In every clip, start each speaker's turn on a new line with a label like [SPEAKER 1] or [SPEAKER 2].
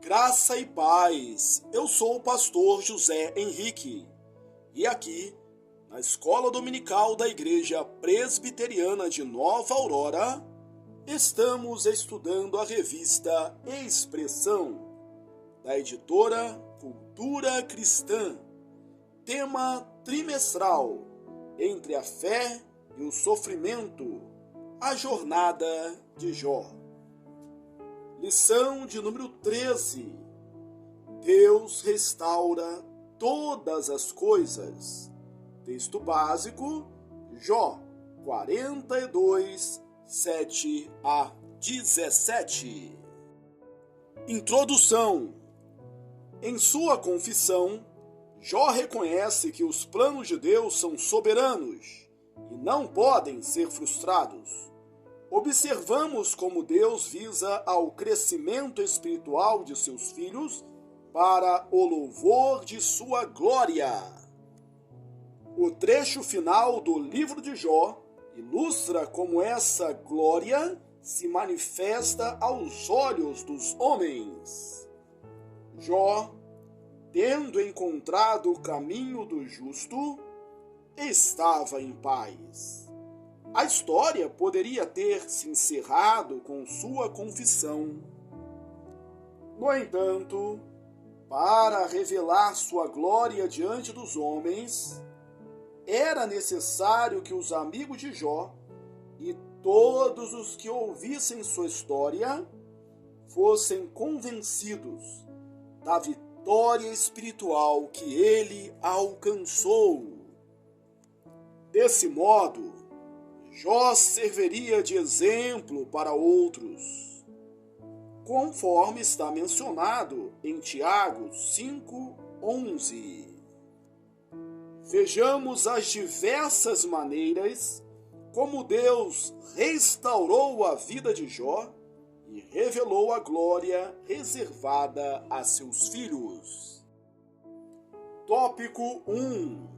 [SPEAKER 1] Graça e paz, eu sou o pastor José Henrique e aqui, na Escola Dominical da Igreja Presbiteriana de Nova Aurora, estamos estudando a revista Expressão, da editora Cultura Cristã, tema trimestral, Entre a Fé e o Sofrimento, a Jornada de Jó. Lição de número 13. Deus restaura todas as coisas. Texto básico, Jó 42, 7 a 17. Introdução. Em sua confissão, Jó reconhece que os planos de Deus são soberanos e não podem ser frustrados. Observamos como Deus visa ao crescimento espiritual de seus filhos para o louvor de sua glória. O trecho final do livro de Jó ilustra como essa glória se manifesta aos olhos dos homens. Jó, tendo encontrado o caminho do justo, estava em paz. A história poderia ter se encerrado com sua confissão. No entanto, para revelar sua glória diante dos homens, era necessário que os amigos de Jó e todos os que ouvissem sua história fossem convencidos da vitória espiritual que ele alcançou. Desse modo, Jó serviria de exemplo para outros, conforme está mencionado em Tiago 5:11. Vejamos as diversas maneiras como Deus restaurou a vida de Jó e revelou a glória reservada a seus filhos. Tópico 1.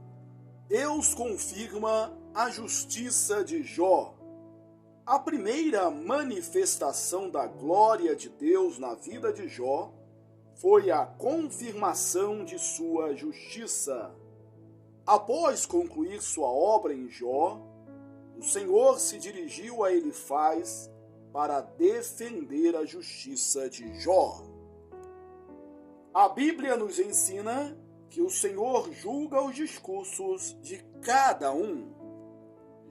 [SPEAKER 1] Deus confirma a justiça de Jó. A primeira manifestação da glória de Deus na vida de Jó foi a confirmação de sua justiça. Após concluir sua obra em Jó, o Senhor se dirigiu a Elifaz para defender a justiça de Jó. A Bíblia nos ensina que o Senhor julga os discursos de cada um.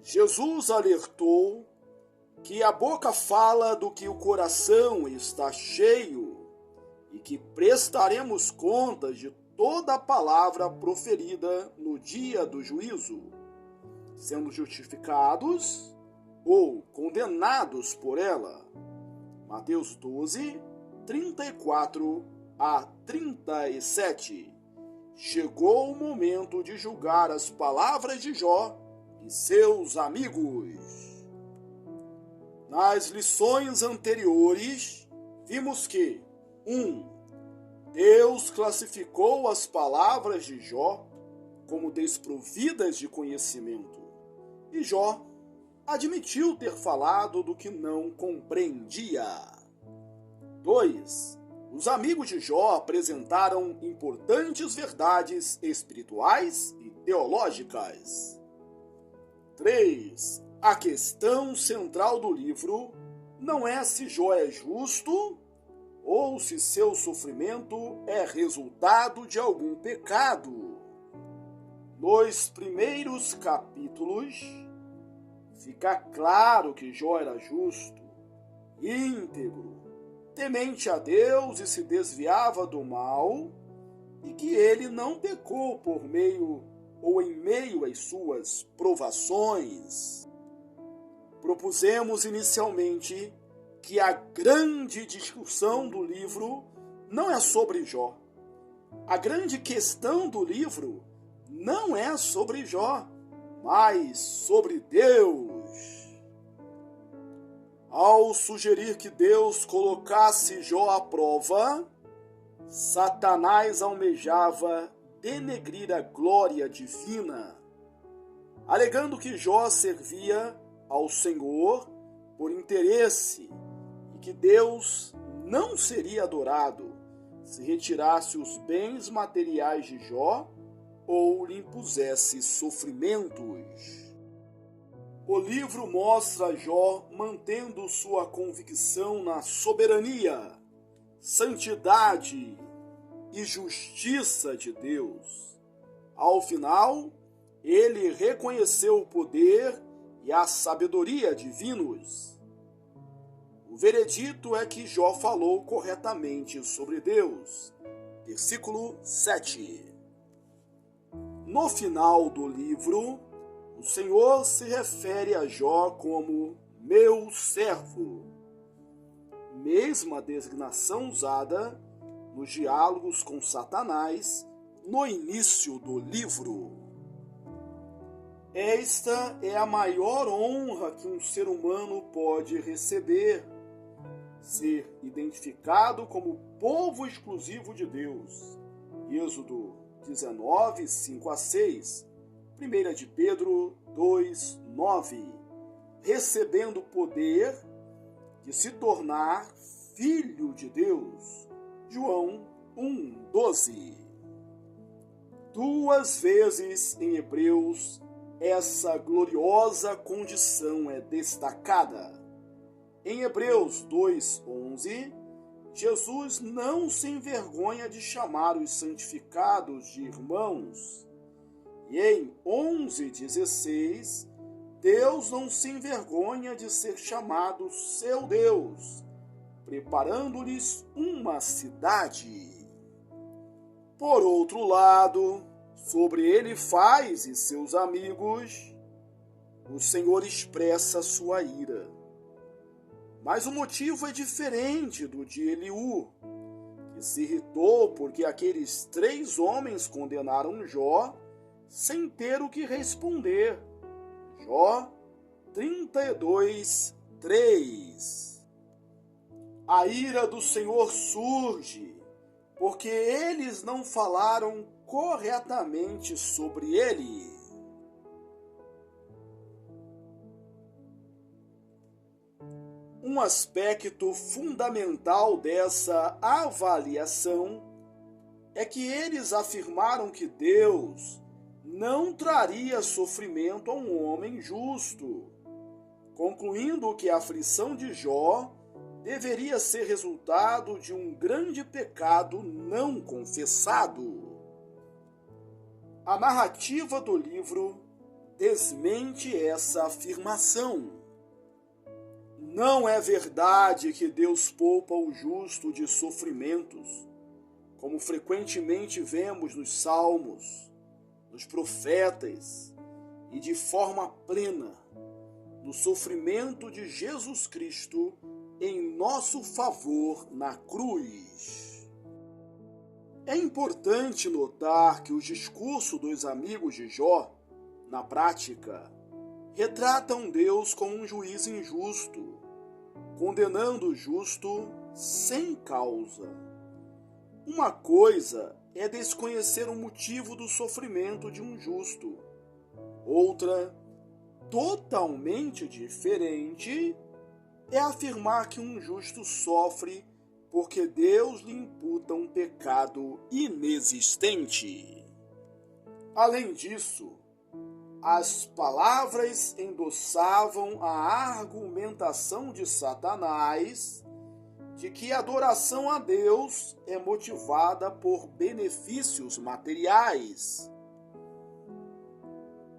[SPEAKER 1] Jesus alertou que a boca fala do que o coração está cheio e que prestaremos contas de toda a palavra proferida no dia do juízo, sendo justificados ou condenados por ela. Mateus 12, 34 a 37. Chegou o momento de julgar as palavras de Jó e seus amigos. Nas lições anteriores, vimos que 1. Deus classificou as palavras de Jó como desprovidas de conhecimento, e Jó admitiu ter falado do que não compreendia. 2. Os amigos de Jó apresentaram importantes verdades espirituais e teológicas. 3. A questão central do livro não é se Jó é justo ou se seu sofrimento é resultado de algum pecado. Nos primeiros capítulos, fica claro que Jó era justo, íntegro, temente a Deus e se desviava do mal, e que ele não pecou por meio ou em meio às suas provações. Propusemos inicialmente que a grande discussão do livro não é sobre Jó. A grande questão do livro não é sobre Jó, mas sobre Deus. Ao sugerir que Deus colocasse Jó à prova, Satanás almejava denegrir a glória divina, alegando que Jó servia ao Senhor por interesse e que Deus não seria adorado, se retirasse os bens materiais de Jó ou lhe impusesse sofrimentos. O livro mostra Jó mantendo sua convicção na soberania, santidade e justiça de Deus. Ao final, ele reconheceu o poder e a sabedoria divinos. O veredito é que Jó falou corretamente sobre Deus. Versículo 7. No final do livro, o Senhor se refere a Jó como meu servo, mesma designação usada nos diálogos com Satanás no início do livro. Esta é a maior honra que um ser humano pode receber, ser identificado como povo exclusivo de Deus. Êxodo 19, 5-6, 1 de Pedro 2, 9, recebendo o poder de se tornar filho de Deus. João 1, 12. 2 vezes em Hebreus, essa gloriosa condição é destacada. Em Hebreus 2, 11, Jesus não se envergonha de chamar os santificados de irmãos. E em 11:16, Deus não se envergonha de ser chamado seu Deus, preparando-lhes uma cidade. Por outro lado, sobre Elifaz e seus amigos, o Senhor expressa sua ira. Mas o motivo é diferente do de Eliú, que se irritou porque aqueles 3 homens condenaram Jó sem ter o que responder. Jó 32, 3. A ira do Senhor surge porque eles não falaram corretamente sobre ele. Um aspecto fundamental dessa avaliação é que eles afirmaram que Deus não traria sofrimento a um homem justo, concluindo que a aflição de Jó deveria ser resultado de um grande pecado não confessado. A narrativa do livro desmente essa afirmação. Não é verdade que Deus poupa o justo de sofrimentos, como frequentemente vemos nos Salmos, nos profetas e de forma plena no sofrimento de Jesus Cristo em nosso favor na cruz. É importante notar que os discursos dos amigos de Jó, na prática, retratam Deus como um juiz injusto, condenando o justo sem causa. Uma coisa é desconhecer o motivo do sofrimento de um justo. Outra, totalmente diferente, é afirmar que um justo sofre porque Deus lhe imputa um pecado inexistente. Além disso, as palavras endossavam a argumentação de Satanás de que a adoração a Deus é motivada por benefícios materiais.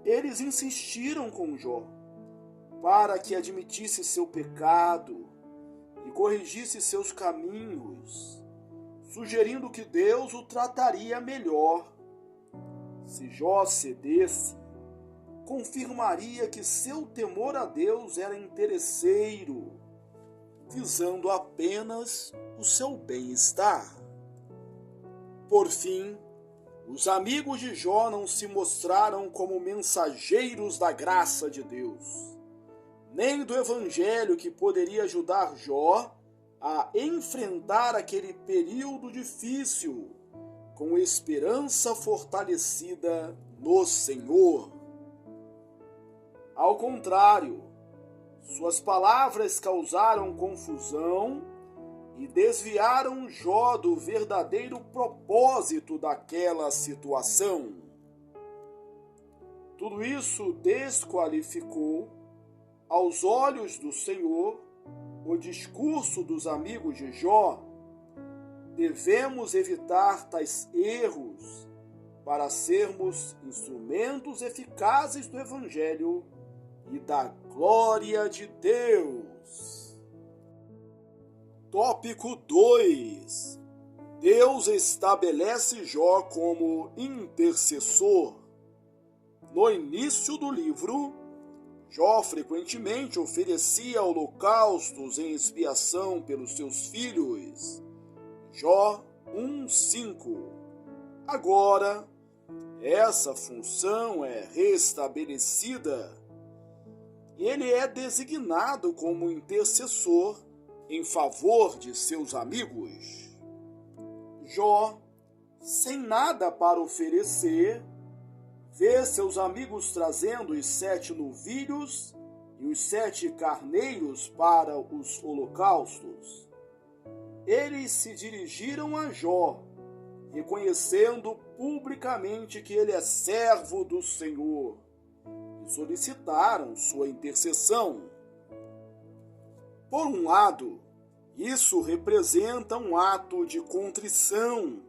[SPEAKER 1] Eles insistiram com Jó para que admitisse seu pecado e corrigisse seus caminhos, sugerindo que Deus o trataria melhor. Se Jó cedesse, confirmaria que seu temor a Deus era interesseiro, visando apenas o seu bem-estar. Por fim, os amigos de Jó não se mostraram como mensageiros da graça de Deus, nem do evangelho que poderia ajudar Jó a enfrentar aquele período difícil com esperança fortalecida no Senhor. Ao contrário, suas palavras causaram confusão e desviaram Jó do verdadeiro propósito daquela situação. Tudo isso desqualificou, aos olhos do Senhor, o discurso dos amigos de Jó. Devemos evitar tais erros para sermos instrumentos eficazes do Evangelho e da glória de Deus. Tópico 2. Deus estabelece Jó como intercessor. No início do livro, Jó frequentemente oferecia holocaustos em expiação pelos seus filhos. Jó 1:5. Agora, essa função é restabelecida e ele é designado como intercessor em favor de seus amigos. Jó, sem nada para oferecer, vê seus amigos trazendo os 7 novilhos e os 7 carneiros para os holocaustos. Eles se dirigiram a Jó, reconhecendo publicamente que ele é servo do Senhor, e solicitaram sua intercessão. Por um lado, isso representa um ato de contrição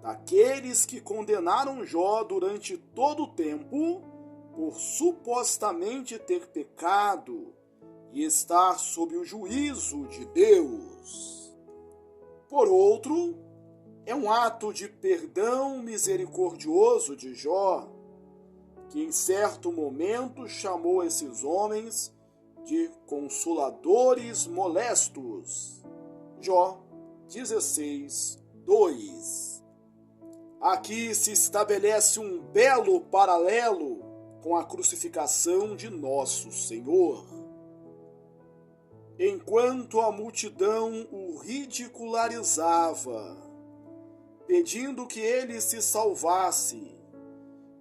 [SPEAKER 1] daqueles que condenaram Jó durante todo o tempo por supostamente ter pecado e estar sob o juízo de Deus. Por outro, é um ato de perdão misericordioso de Jó, que em certo momento chamou esses homens de consoladores molestos. Jó 16:2. Aqui se estabelece um belo paralelo com a crucificação de nosso Senhor. Enquanto a multidão o ridicularizava, pedindo que ele se salvasse,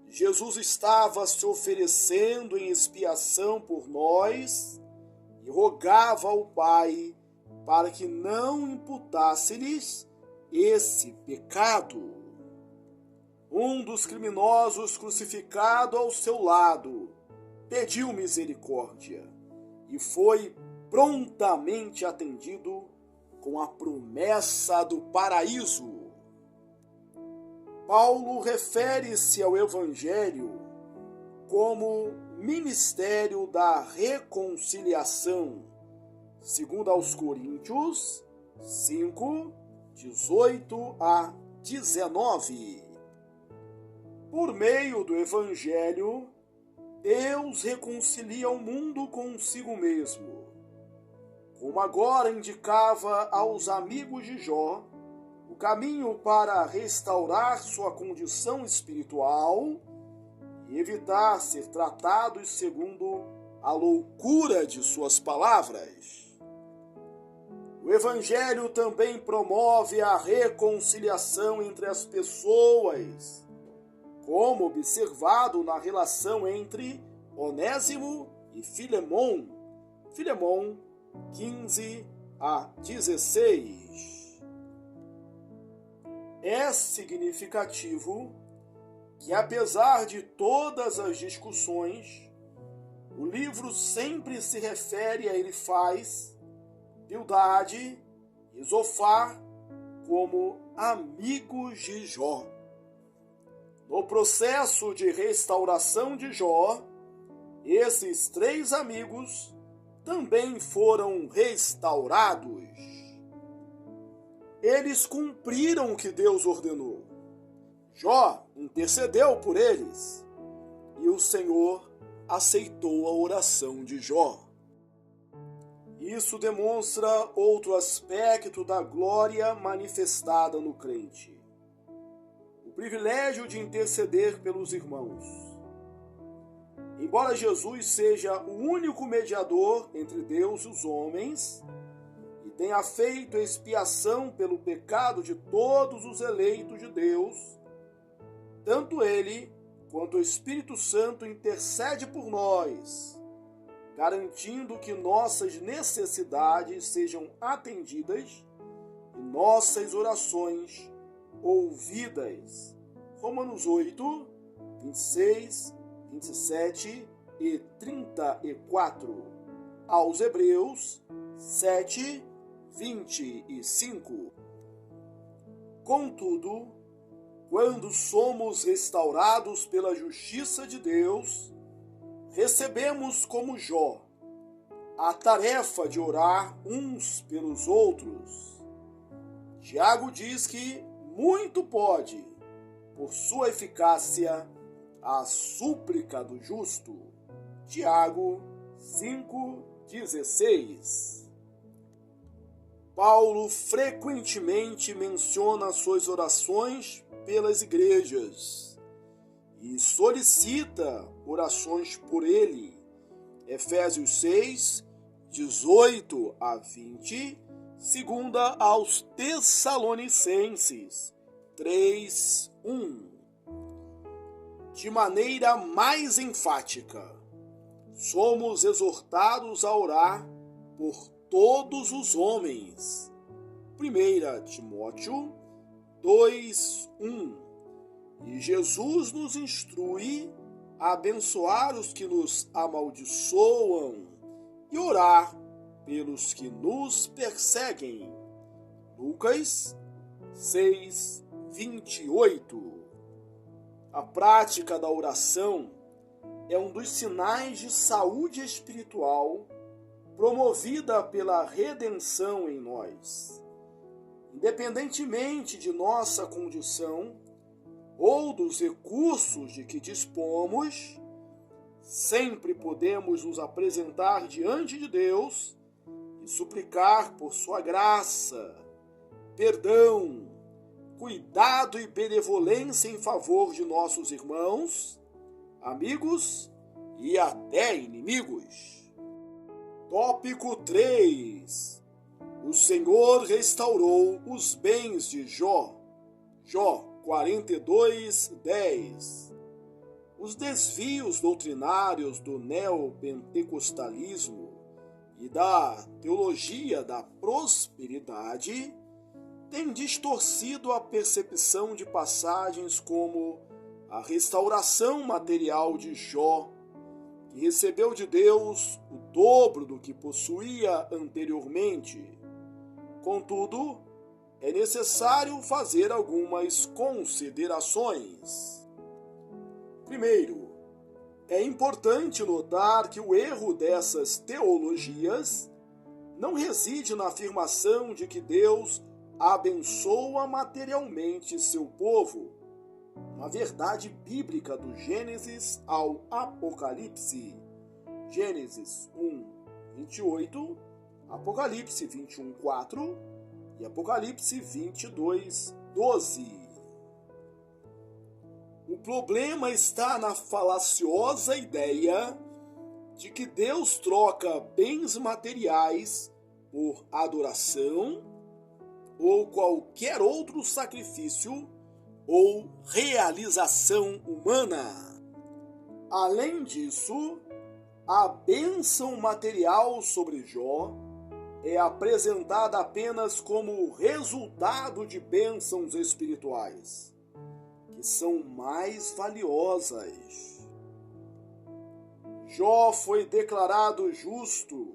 [SPEAKER 1] Jesus estava se oferecendo em expiação por nós e rogava ao Pai para que não imputasse-lhes esse pecado. Um dos criminosos crucificado ao seu lado pediu misericórdia e foi prontamente atendido com a promessa do paraíso. Paulo refere-se ao Evangelho como ministério da reconciliação, segundo aos Coríntios 5:18-19. Por meio do Evangelho, Deus reconcilia o mundo consigo mesmo, como agora indicava aos amigos de Jó o caminho para restaurar sua condição espiritual e evitar ser tratados segundo a loucura de suas palavras. O Evangelho também promove a reconciliação entre as pessoas, como observado na relação entre Onésimo e Filemon, Filemon 15-16. É significativo que, apesar de todas as discussões, o livro sempre se refere a Elifaz, Bildade e Zofar como amigos de Jó. No processo de restauração de Jó, esses 3 amigos também foram restaurados. Eles cumpriram o que Deus ordenou. Jó intercedeu por eles e o Senhor aceitou a oração de Jó. Isso demonstra outro aspecto da glória manifestada no crente: o privilégio de interceder pelos irmãos. Embora Jesus seja o único mediador entre Deus e os homens, e tenha feito expiação pelo pecado de todos os eleitos de Deus, tanto ele quanto o Espírito Santo intercede por nós, garantindo que nossas necessidades sejam atendidas e nossas orações ouvidas. Romanos 8, 26, 27 e 34. Aos Hebreus 7, 25. Contudo, quando somos restaurados pela justiça de Deus, recebemos como Jó a tarefa de orar uns pelos outros. Tiago diz que muito pode, por sua eficácia, a súplica do justo. Tiago 5,16. Paulo frequentemente menciona suas orações pelas igrejas e solicita orações por ele. Efésios 6, 18 a 20, segunda aos Tessalonicenses 3, 1. De maneira mais enfática, somos exortados a orar por todos os homens. 1 Timóteo 2, 1. E Jesus nos instrui a abençoar os que nos amaldiçoam e orar pelos que nos perseguem. Lucas 6, 28. A prática da oração é um dos sinais de saúde espiritual promovida pela redenção em nós. Independentemente de nossa condição ou dos recursos de que dispomos, sempre podemos nos apresentar diante de Deus e suplicar por sua graça, perdão, cuidado e benevolência em favor de nossos irmãos, amigos e até inimigos. Tópico 3. O Senhor restaurou os bens de Jó. Jó 42:10. Os desvios doutrinários do neopentecostalismo e da teologia da prosperidade têm distorcido a percepção de passagens como a restauração material de Jó, que recebeu de Deus o dobro do que possuía anteriormente. Contudo, é necessário fazer algumas considerações. Primeiro, é importante notar que o erro dessas teologias não reside na afirmação de que Deus abençoa materialmente seu povo, uma verdade bíblica do Gênesis ao Apocalipse. Gênesis 1, 28, Apocalipse 21, 4 e Apocalipse 22, 12. O problema está na falaciosa ideia de que Deus troca bens materiais por adoração ou qualquer outro sacrifício ou realização humana. Além disso, a bênção material sobre Jó é apresentada apenas como resultado de bênçãos espirituais, que são mais valiosas. Jó foi declarado justo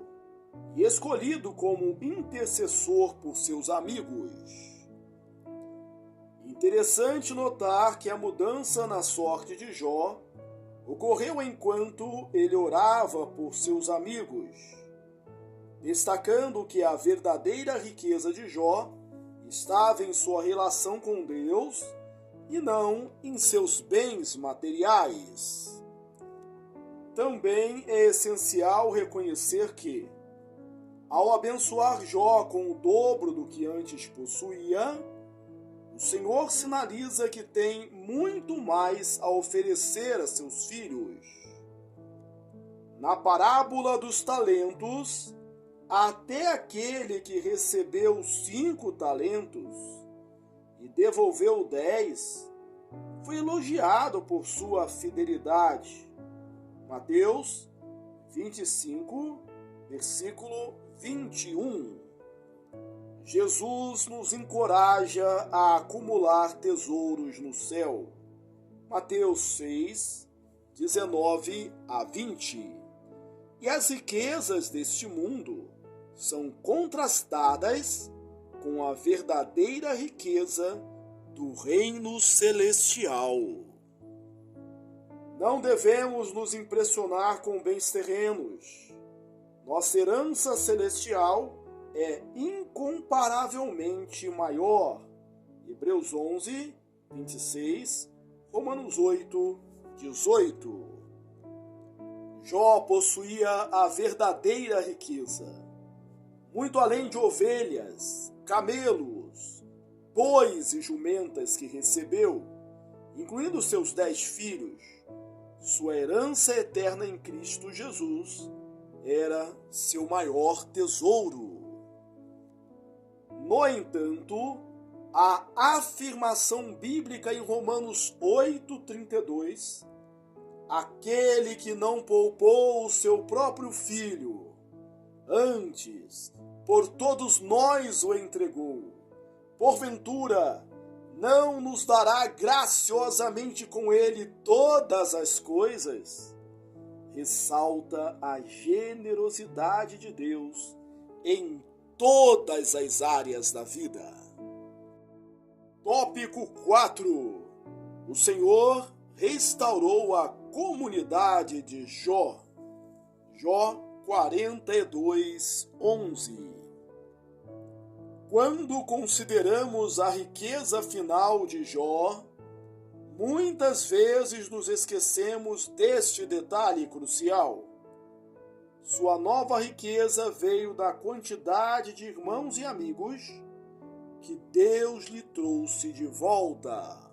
[SPEAKER 1] e escolhido como intercessor por seus amigos. Interessante notar que a mudança na sorte de Jó ocorreu enquanto ele orava por seus amigos, destacando que a verdadeira riqueza de Jó estava em sua relação com Deus e não em seus bens materiais. Também é essencial reconhecer que, ao abençoar Jó com o dobro do que antes possuía, o Senhor sinaliza que tem muito mais a oferecer a seus filhos. Na parábola dos talentos, até aquele que recebeu 5 talentos e devolveu 10, foi elogiado por sua fidelidade. Mateus 25, versículo 21. Jesus nos encoraja a acumular tesouros no céu. Mateus 6, 19 a 20. E as riquezas deste mundo são contrastadas com a verdadeira riqueza do reino celestial. Não devemos nos impressionar com bens terrenos. Nossa herança celestial é incomparavelmente maior. Hebreus 11, 26, Romanos 8, 18. Jó possuía a verdadeira riqueza, muito além de ovelhas, camelos, bois e jumentas que recebeu, incluindo seus 10 filhos. Sua herança eterna em Cristo Jesus era seu maior tesouro. No entanto, a afirmação bíblica em Romanos 8:32, aquele que não poupou o seu próprio filho, antes por todos nós o entregou, porventura não nos dará graciosamente com ele todas as coisas? Ressalta a generosidade de Deus em todas as áreas da vida. Tópico 4. O Senhor restaurou a comunidade de Jó. Jó 42, 11. Quando consideramos a riqueza final de Jó, muitas vezes nos esquecemos deste detalhe crucial. Sua nova riqueza veio da quantidade de irmãos e amigos que Deus lhe trouxe de volta.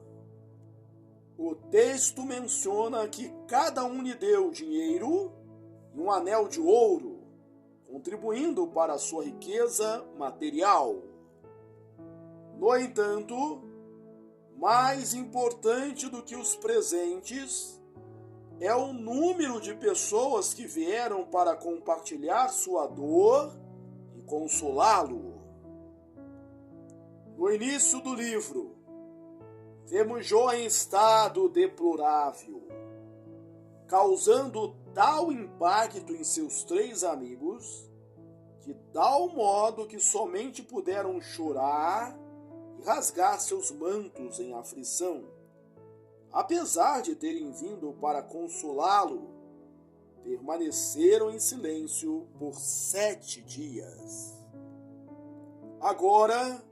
[SPEAKER 1] O texto menciona que cada um lhe deu dinheiro e um anel de ouro, contribuindo para a sua riqueza material. No entanto, mais importante do que os presentes é o número de pessoas que vieram para compartilhar sua dor e consolá-lo. No início do livro, vemos Jó em estado deplorável, causando tal impacto em seus 3 amigos, de tal modo que somente puderam chorar e rasgar seus mantos em aflição. Apesar de terem vindo para consolá-lo, permaneceram em silêncio por 7 dias. Agora,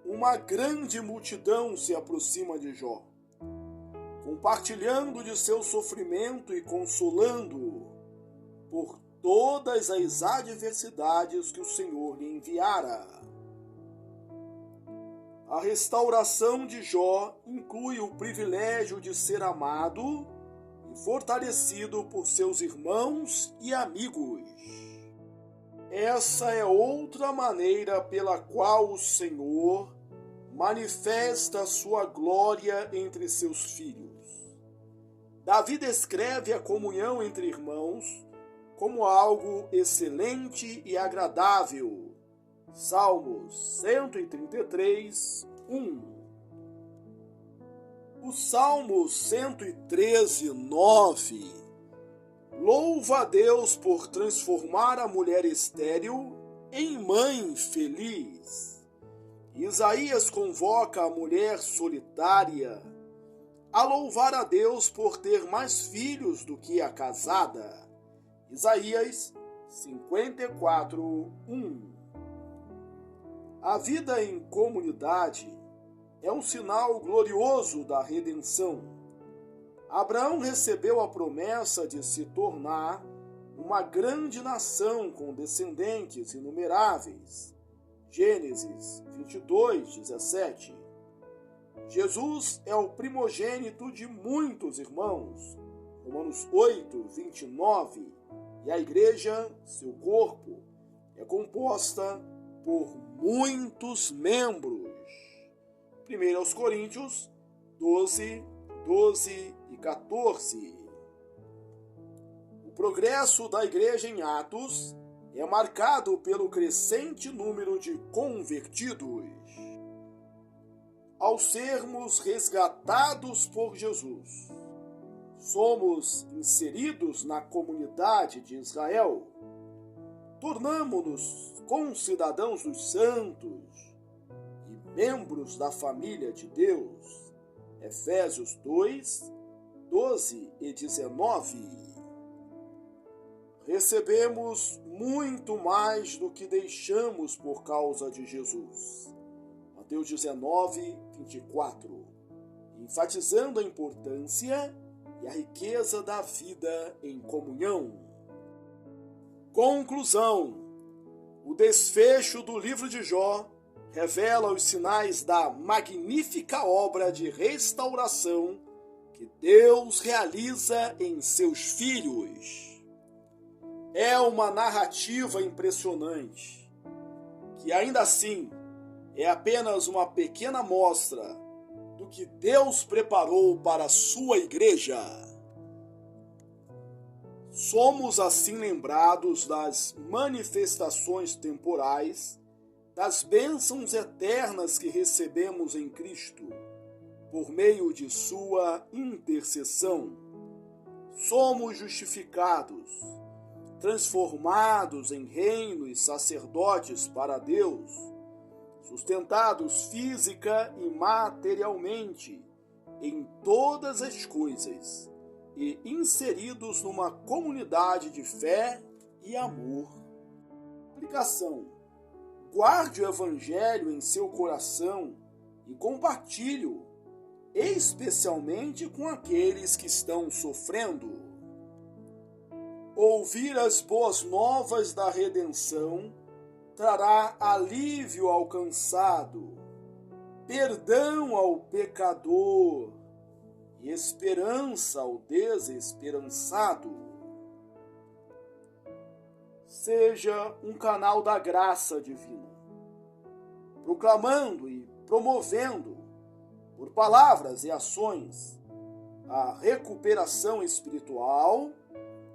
[SPEAKER 1] uma grande multidão se aproxima de Jó, compartilhando de seu sofrimento e consolando-o por todas as adversidades que o Senhor lhe enviara. A restauração de Jó inclui o privilégio de ser amado e fortalecido por seus irmãos e amigos. Essa é outra maneira pela qual o Senhor manifesta sua glória entre seus filhos. Davi descreve a comunhão entre irmãos como algo excelente e agradável. Salmos 133, 1. O Salmo 113, 9 louva a Deus por transformar a mulher estéril em mãe feliz. Isaías convoca a mulher solitária a louvar a Deus por ter mais filhos do que a casada. Isaías 54, 1. A vida em comunidade é um sinal glorioso da redenção. Abraão recebeu a promessa de se tornar uma grande nação com descendentes inumeráveis. Gênesis 22, 17. Jesus é o primogênito de muitos irmãos. Romanos 8, 29. E a igreja, seu corpo, é composta por muitos membros. 1 Coríntios 12, 12 e 14. O progresso da igreja em Atos é marcado pelo crescente número de convertidos. Ao sermos resgatados por Jesus, somos inseridos na comunidade de Israel, tornamo-nos concidadãos dos santos e membros da família de Deus. Efésios 2, 12 e 19. Recebemos muito mais do que deixamos por causa de Jesus. Mateus 19, 24. Enfatizando a importância e a riqueza da vida em comunhão. Conclusão: o desfecho do livro de Jó revela os sinais da magnífica obra de restauração que Deus realiza em seus filhos. É uma narrativa impressionante, que ainda assim é apenas uma pequena amostra do que Deus preparou para a sua igreja. Somos assim lembrados das manifestações temporais, das bênçãos eternas que recebemos em Cristo, por meio de sua intercessão. Somos justificados, transformados em reino e sacerdotes para Deus, sustentados física e materialmente em todas as coisas e inseridos numa comunidade de fé e amor. Aplicação: guarde o Evangelho em seu coração e compartilhe-o, especialmente com aqueles que estão sofrendo. Ouvir as boas novas da redenção trará alívio ao cansado, perdão ao pecador e esperança ao desesperançado. Seja um canal da graça divina, proclamando e promovendo, por palavras e ações, a recuperação espiritual,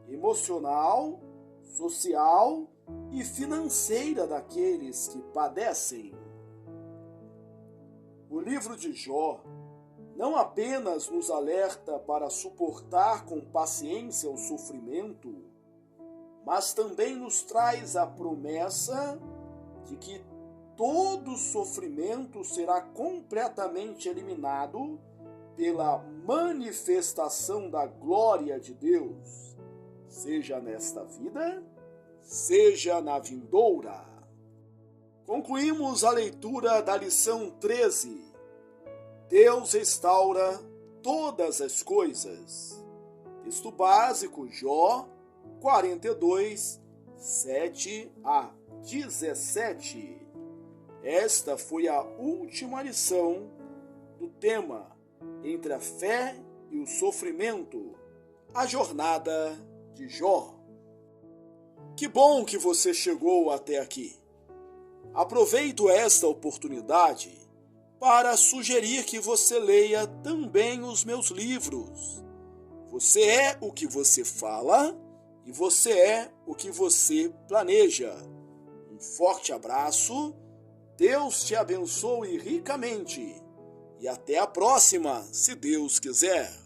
[SPEAKER 1] emocional, social e financeira daqueles que padecem. O livro de Jó não apenas nos alerta para suportar com paciência o sofrimento, mas também nos traz a promessa de que todo sofrimento será completamente eliminado pela manifestação da glória de Deus, seja nesta vida, seja na vindoura. Concluímos a leitura da lição 13. Deus restaura todas as coisas. Texto básico, Jó 42, 7 a 17. Esta foi a última lição do tema Entre a Fé e o Sofrimento, a jornada de Jó. Que bom que você chegou até aqui. Aproveito esta oportunidade para sugerir que você leia também os meus livros. Você é o que você fala e você é o que você planeja. Um forte abraço, Deus te abençoe ricamente e até a próxima, se Deus quiser.